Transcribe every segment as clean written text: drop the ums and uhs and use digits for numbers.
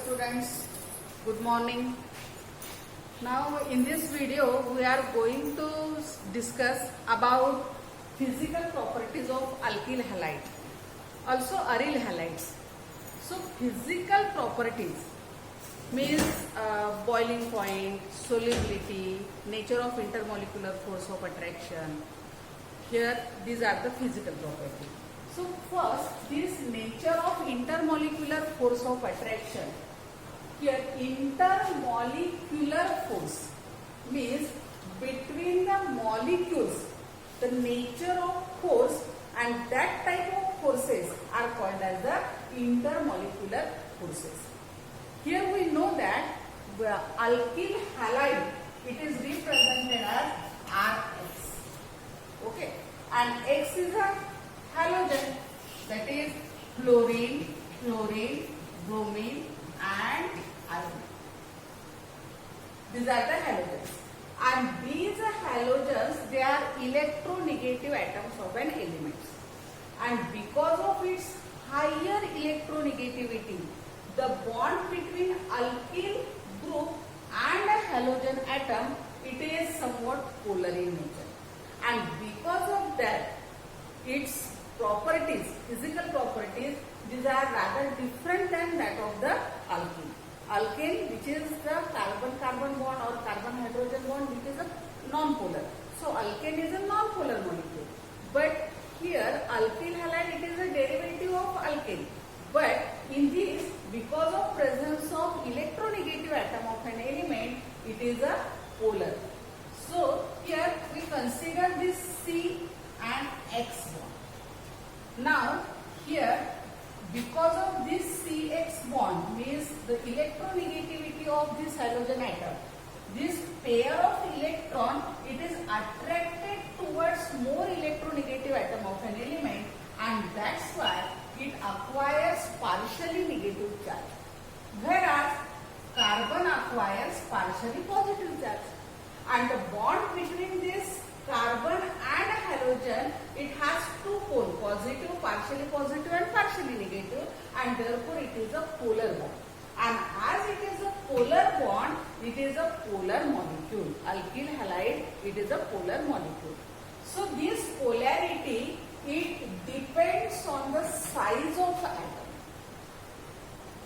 students, good morning. Now in this video we are going to discuss about physical properties of alkyl halide, also aryl halides. So physical properties means boiling point, solubility, nature of intermolecular force of attraction. Here these are the physical properties. So first, this nature of intermolecular force of attraction. Here intermolecular force means between the molecules, the nature of force and that type of forces are called as the intermolecular forces. Here we know that the alkyl halide, it is represented as Rx. Okay, and X is a halogen, that is fluorine, bromine and iodine. These are the halogens, and these halogens, they are electronegative atoms of an element, and because of its higher electronegativity, the bond between alkyl group and a halogen atom, it is somewhat polar in nature, and because of that its properties, physical properties, these are rather different than that of the alkene. Alkane, which is the carbon-carbon bond or carbon-hydrogen bond, which is a non-polar. So alkane is a non-polar molecule. But here alkyl halide, it is a derivative of alkane. But in this, because of presence of electronegative atom of an element, it is a polar. So here we consider this C and X bond. Now here, because of this CX bond, means the electronegativity of this halogen atom, this pair of electron, it is attracted towards more electronegative atom of an element, and that's why it acquires partially negative charge, whereas carbon acquires partially positive charge. And the bond between this carbon and a halogen, it has two poles, positive, partially positive and partially negative, and therefore it is a polar bond. And as it is a polar bond, it is a polar molecule. Alkyl halide, it is a polar molecule. So this polarity, it depends on the size of the atom.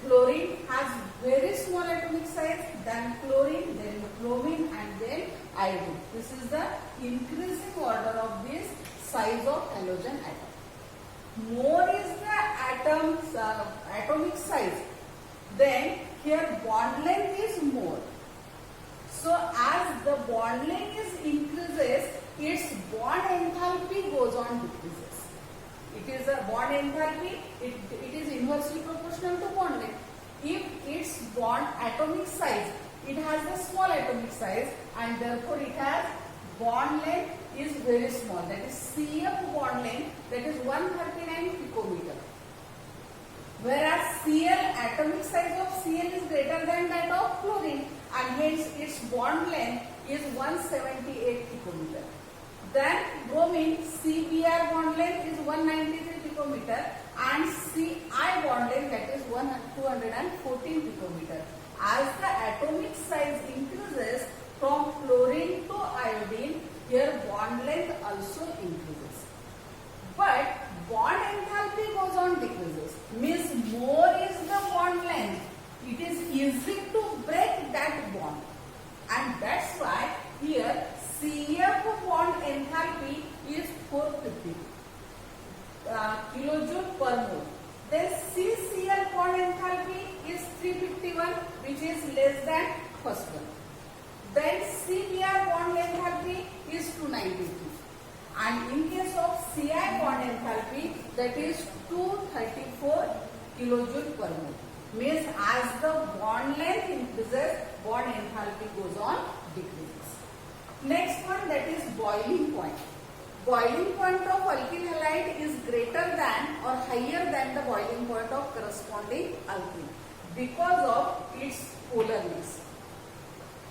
Fluorine has very small atomic size, then chlorine, then bromine and then iodine. This is the increasing order of this size of halogen atom. More is the atomic size, then here bond length is more. So as the bond length increases, its bond enthalpy goes on decreases. It is a bond enthalpy, it is inversely proportional to bond length. If its bond atomic size, it has a small atomic size, and therefore it has bond length is very small, that is CF bond length, that is 139 picometer. Whereas Cl, atomic size of Cl is greater than that of chlorine, and hence its bond length is 178 picometer. Then bromine, Cbr bond length is 193 picometer and Ci bond length, that is 214 picometer. As the atomic size increases from chlorine to iodine, here bond length also increases. But bond enthalpy goes on decreases. Means more is the bond length, it is easy to break that bond. And that's why here CF bond enthalpy is 450 kilojoule per mole. Then CCl bond enthalpy is 351, which is less than first one. Then Cbr bond enthalpy is 293. And in case of Ci bond enthalpy, that is 234 kilojoule per mole. Means as the bond length increases, bond enthalpy goes on decreases. Next one, that is boiling point. Boiling point of alkyl halide is greater than or higher than the boiling point of corresponding alkene because of its polarness.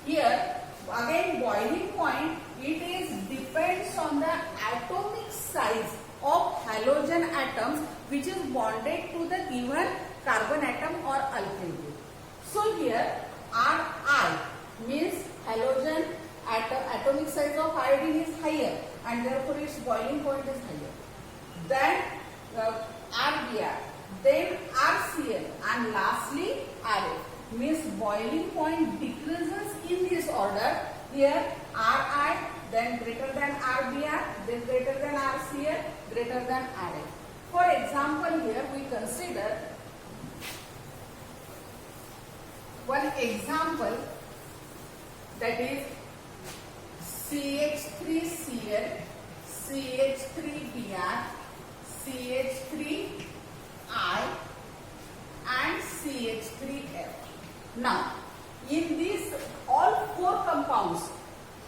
Here again boiling point, it is depends on the atomic size of halogen atoms which is bonded to the given carbon atom or alkyl group. So here Ri means halogen atomic size of iodine is higher and therefore its boiling point is higher. Then RBr, then RCl, and lastly Rf means boiling point decreases in this order. Here Ri, then greater than RBr, then greater than RCl, greater than Rf. For example, here we consider one example, that is CH3Cl, CH3Br, CH3I and CH3F. Now, in these all four compounds,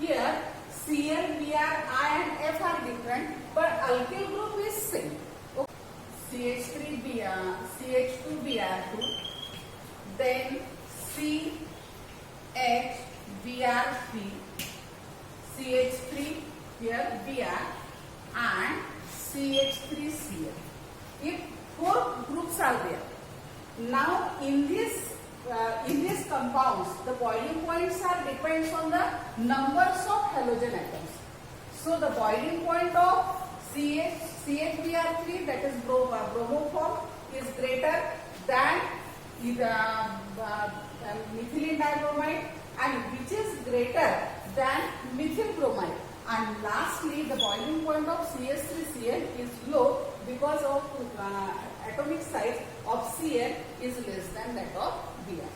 here Cl, Br, I and F are different, but alkyl group is same. Okay. CH3Br, CH2Br2, then CHBr3, CH3 here Br and CH3Cl. If four groups are there, now in these compounds, the boiling points are depends on the numbers of halogen atoms. So the boiling point of CHBr3, that is bromo form, is greater than methylene dibromide, and which is greater than methyl bromide. And lastly, the boiling point of CH3Cl is low because of atomic size of Cl is less than that of Br.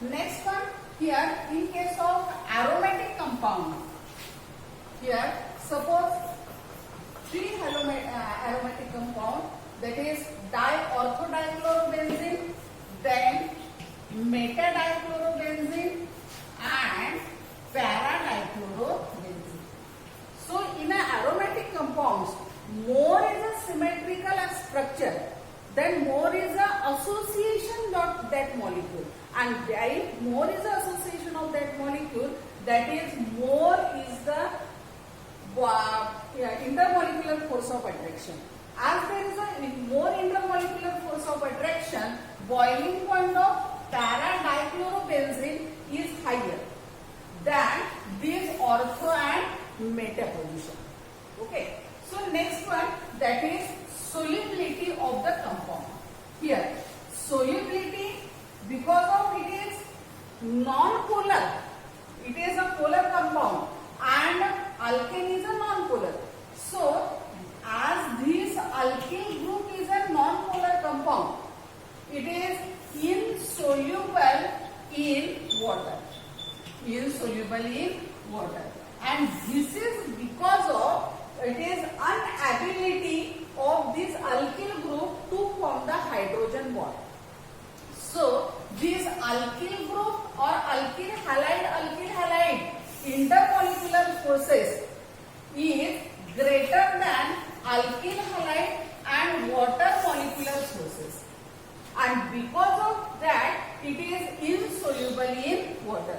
Next one, here in case of aromatic compound, here suppose three aromatic compound, that is diorthodichlorobenzene, then metadichlorobenzene and para-dichlorobenzene. So in an aromatic compounds, more is a symmetrical structure, then more is a association of that molecule, and while more is the association of that molecule, that is more is the intermolecular force of attraction. As there is a more intermolecular force of attraction, boiling point of para-dichlorobenzene is higher than this ortho and meta position. Okay. So next one, that is solubility of the compound. Here solubility, because of it is non-polar, it is a polar compound and alkane is a non-polar. So as this alkyl group is a non-polar compound, it is insoluble in water. Insoluble in water. And this is because of it is inability of this alkyl group to form the hydrogen bond. So this alkyl group or alkyl halide intermolecular forces is greater than alkyl halide and water molecular forces, and because of that it is insoluble in water.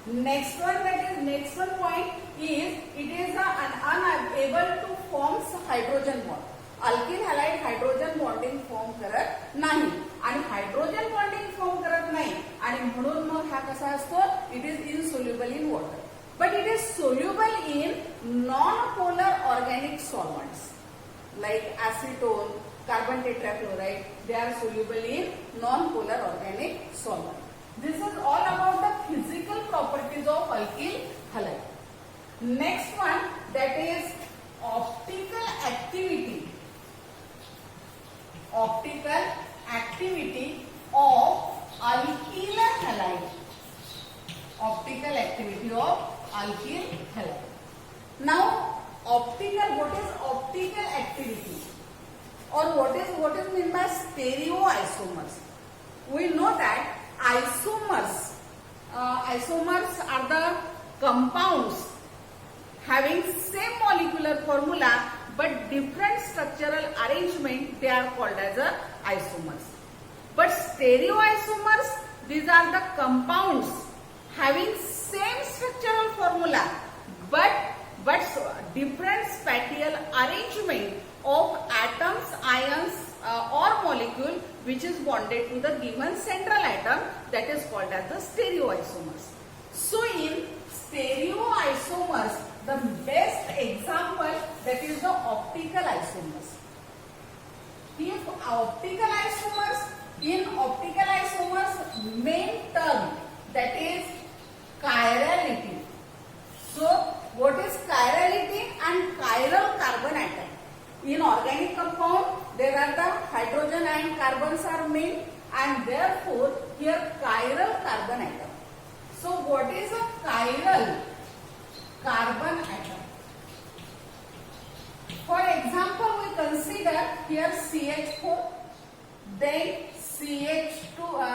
Next one point is it is unable to form hydrogen bond. Alkyl halide hydrogen bonding form करत नाही आणि hydrogen bonding form करत नाही आणि म्हणून मग हा कसा असतो, it is insoluble in water, but it is soluble in non polar organic solvents like acetone, carbon tetrachloride. They are soluble in non-polar organic solvent. This is all about the physical properties of alkyl halide. Next one, that is optical activity. Optical activity of alkyl halide. Optical activity of alkyl halide. Now, what is optical activity, or what is meant by stereoisomers? We know that isomers are the compounds having same molecular formula but different structural arrangement. They are called as isomers. But stereoisomers, these are the compounds having same structural formula but different spatial arrangement of atoms, ions or molecule which which is bonded to the given central atom, that is called as the stereoisomers. So in stereoisomers, the best example, that is the optical isomers. If optical isomers, in optical isomers, main term, that is chirality. So what is chirality and chiral carbon atom? In organic compound, there are the hydrogen and carbons are main, and therefore here chiral carbon atom. So what is a chiral carbon atom? For example, we consider here CH4, then CH3,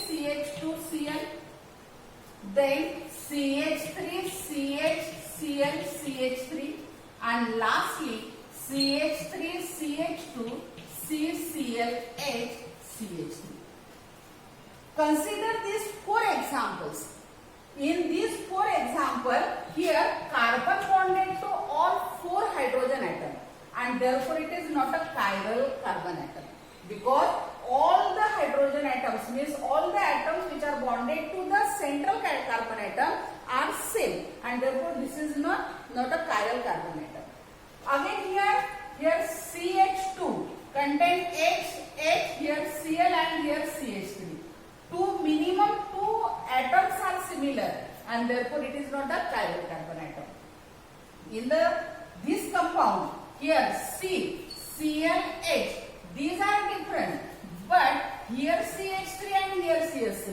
CH2Cl, then CH3, CHCl, CH3, and lastly CH3, CH2, CClH, CH3. Consider these 4 examples. In these 4 examples, here carbon bonded to all 4 hydrogen atoms, and therefore it is not a chiral carbon atom, because all the hydrogen atoms, means all the atoms which are bonded to the central carbon atom are same, and therefore this is not a chiral carbon atom. Again here CH2 contain H, here Cl and here CH3. Minimum 2 atoms are similar, and therefore it is not a chiral carbon atom. In this compound, here C, Cl, H, these are different, but here CH3 and here CH3.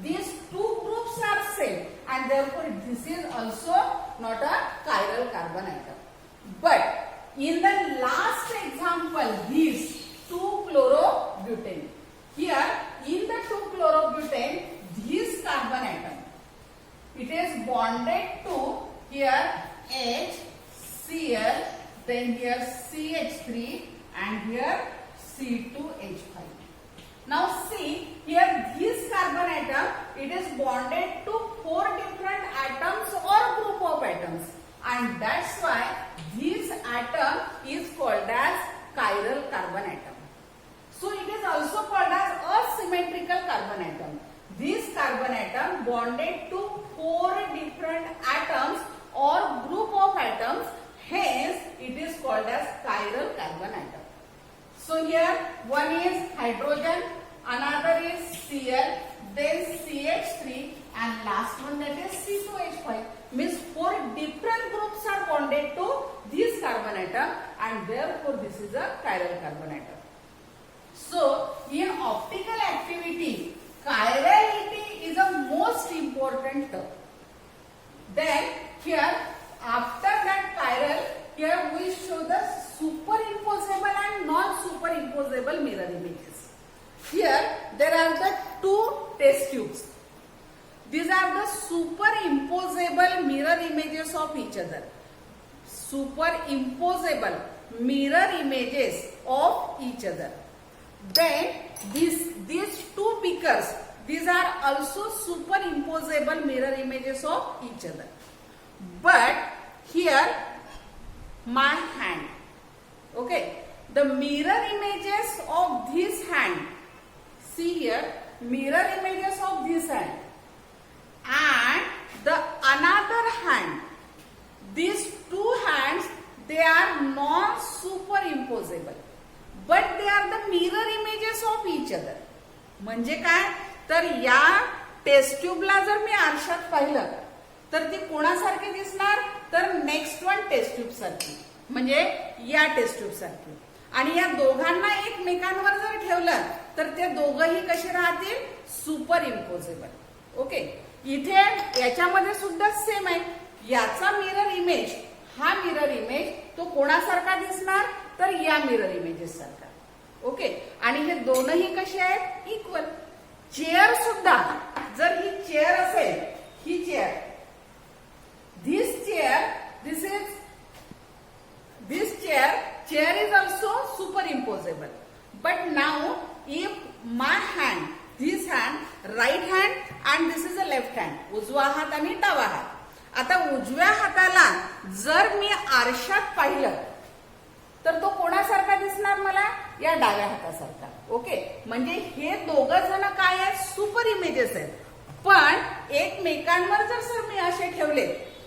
These 2 groups are same, and therefore this is also not a chiral carbon atom. But in the last example, these 2-chlorobutane. Here in the 2-chlorobutane, this carbon atom, it is bonded to here H, Cl, then here CH3 and here C2H5. Now see, here this carbon atom, it is bonded to 4 different atoms or group of atoms, and that's why this atom is called as chiral carbon atom. So it is also called as asymmetrical carbon atom. This carbon atom bonded to 4 different atoms or group of atoms, hence it is called as chiral carbon atom. So here one is hydrogen, another is Cl, then CH3, and last one, that is C2H5. Means 4 different groups are bonded to this carbon atom, and therefore this is a chiral carbon atom. So in optical activity, chirality is the most important term. Then here after that chiral, here we show the superimposable and non-superimposable mirror images. Here there are the 2 test tubes. These are the superimposable mirror images of each other. Superimposable mirror images of each other. Then these 2 beakers, these are also superimposable mirror images of each other. But here my hand, okay, the mirror images of this hand, see here, mirror images of this hand, and the another hand, these 2 hands, they are non-superimposable, but they are the mirror images of each other. म्हणजे काय, तर या test ट्यूबला जर मी आरशात पाहिलं तर ती कोणासारखी दिसणार, तर नेक्स्ट वन टेस्ट ट्यूब सारखी, म्हणजे या टेस्ट ट्यूब सारखी. आणि या दोघांना एकमेकांवर जर ठेवलं तर ते दोघंही कसे राहतील, सुपर इम्पोजेबल. ओके, इथे याच्यामध्ये सुद्धा सेम आहे. याचा मिरर इमेज, हा मिरर इमेज तो कोणासारखा दिसणार, तर या मिरर इमेजेस सारखा. ओके, आणि हे दोनही कसे आहेत, इक्वल. चेअर सुद्धा, जर ही चेअर असेल, ही chair, this chair is also superimposable. But now if my hand, this hand, right hand and this is a left hand, उजवा हात आणि डावा हात. आता उजव्या हाताला जर मी आरशात पाहिलं तर तो कोणासारखा दिसणार मला? या डाव्या हातासारखा. ओके, म्हणजे हे दोघं जण काय आहेत? सुपर इमेजेस आहेत. पण एकमेकांवर जर सर मी असे ठेवले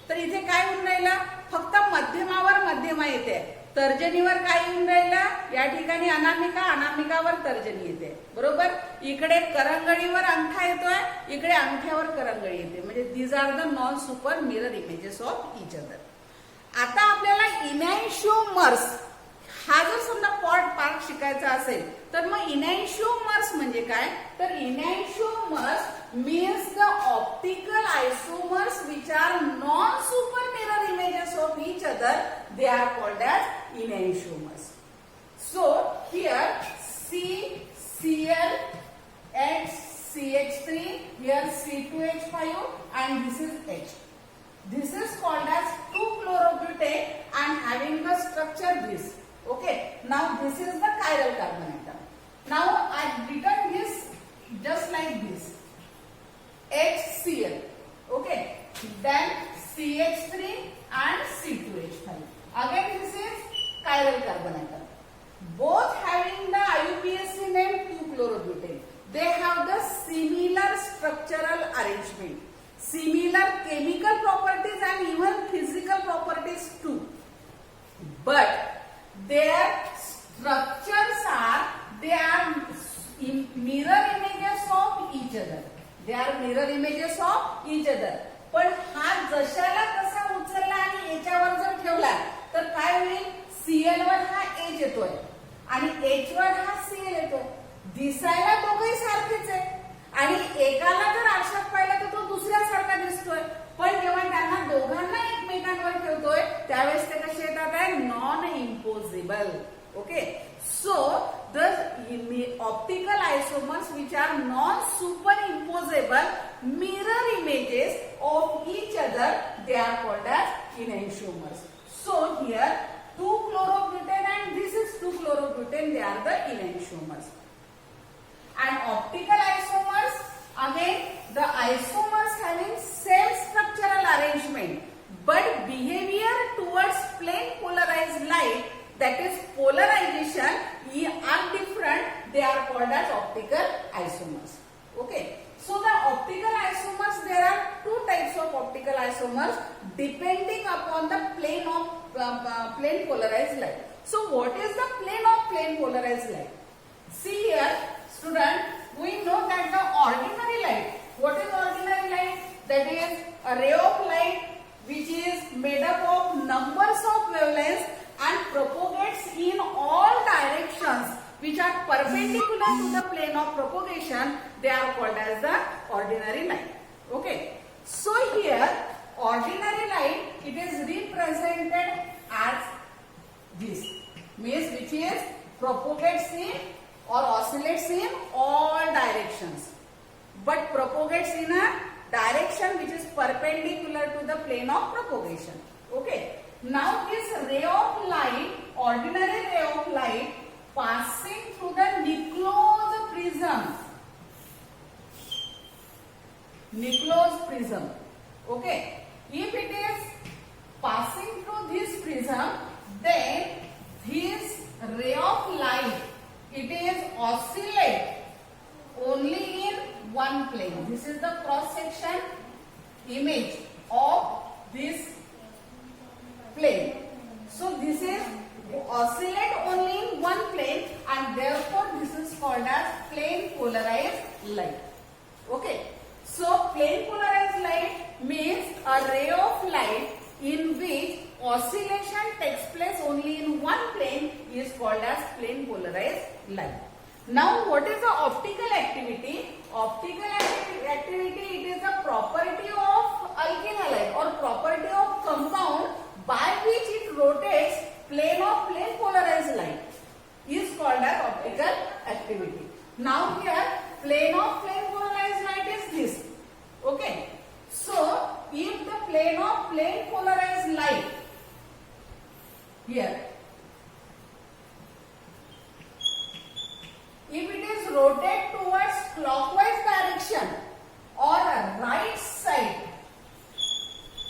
तर इथे काय होऊन राहिलं? फक्त मध्यमावर मध्यमा येते. तर्जनीवर काय येऊन राहिलं? या ठिकाणी अनामिका, अनामिकावर तर्जनी येते. बरोबर. इकडे करंगळीवर अंगठा येतोय, इकडे अंगठ्यावर करंगळी येते. म्हणजे these are the non super mirror images of each other. आता आपल्याला इनॅन्शिओमर्स हा जर समजा पार्ट शिकायचा असेल तर मग इनॅन्शिओमर्स म्हणजे काय? तर इनॅन्शिओमर्स means the optical isomers which are non-super mirror images of each other, they are called as enantiomers. So here CCl H CH3, here C2H5 and this is H. This is called as 2-chlorobutane and having the structure this. Okay. Now this is the chiral carbon atom. Now I written this just like this. HCl, okay, then CH3 and C2H5. Again this is chiral carbon atom. Both having the IUPAC name 2-chlorobutane. They have the similar structural arrangement, similar chemical properties and even physical properties too. But their structures are, they are mirror images of each other. They are mirror images of each other. पण हा जशाला कसा उचलला आणि याच्यावर जर ठेवला तर काय होईल? Cl वर हा H येतोय आणि H वर हा Cl येतोय. दिसायला दोघेही सारखेच आहे आणि एकाला जर आरशात पाहिलं तर तो दुसऱ्यासारखा दिसतोय. पण जेव्हा त्यांना दोघांना एकमेकांवर ठेवतोय त्यावेळेस ते कसे येतात? आहे non imposable. Okay. So the optical isomers which are non-superimposable mirror images of each other, they are called as enantiomers. So here 2-chlorobutane and this is 2-chlorobutane, they are the enantiomers. And optical isomers, again the isomers having same structural arrangement but behavior towards plane polarized light, that is polarization, are different. They are called as optical isomers. Okay. So the optical isomers, there are two types of optical isomers depending upon the plane of plane polarized light. So what is the plane of plane polarized light? See here, student, we know that the ordinary light. What is ordinary light? That is a ray of light which is made up of numbers of wavelengths and propagates in all directions which are perpendicular to the plane of propagation. They are called as the ordinary light. Okay. So here ordinary light, it is represented as this, means which is propagates in or oscillates in all directions, but propagates in a direction which is perpendicular to the plane of propagation. Okay. Now this ray of light, ordinary ray of light passing through the Niclose prism. Niclose prism. Okay. If it is passing through this prism, then this ray of light, it is oscillate only in one plane. This is the cross section image of this plane. So this is oscillate only in one plane and therefore this is called as plane polarized light. Okay. So plane polarized light means a ray of light in which oscillation takes place only in one plane is called as plane polarized light. Now what is the optical activity? Optical activity, it is a property of alkyl halide or property of compound by which it rotates plane of plane polarized light is called as optical activity. Now here plane of plane polarized light is this. Okay. So if the plane of plane polarized light here, if it is rotated towards clockwise direction or right side,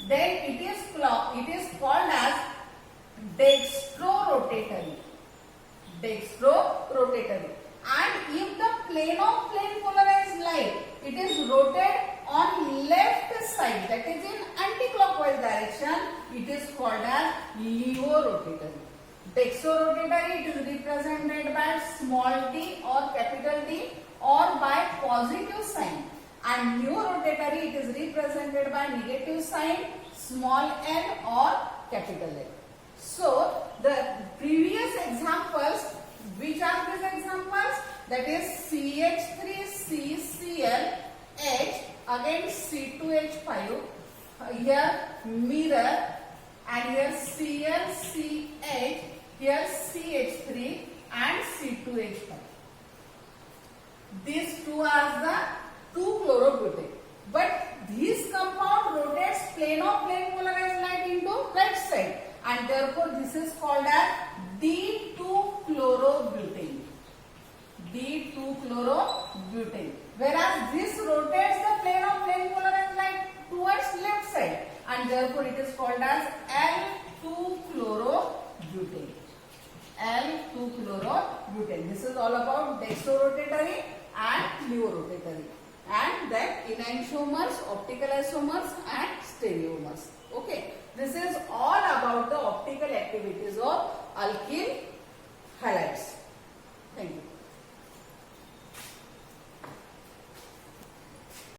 then it is called as dextrorotatory. Dextrorotatory, it is represented by small d or capital D or by positive sign. And neurorotatory, it is represented by negative sign, small n or capital N. So the previous examples, which are these examples? That is CH3CCl H, again C2H5, here mirror, and here ClCH, here CH3 and C2H5. These two are the 2-chlorobutane. But this compound rotates plane of plane polarized light into right side, and therefore this is called as D2-chlorobutane. D2-chlorobutane. Whereas this rotates the plane of plane polarized light towards left side, and therefore it is called as L2-chlorobutane. L2-chlorobutane. This is all about dextrorotatory and neurorotatory, and then enantiomers, optical isomers and stereomers. Okay, this is all about the optical activities of alkyl halides.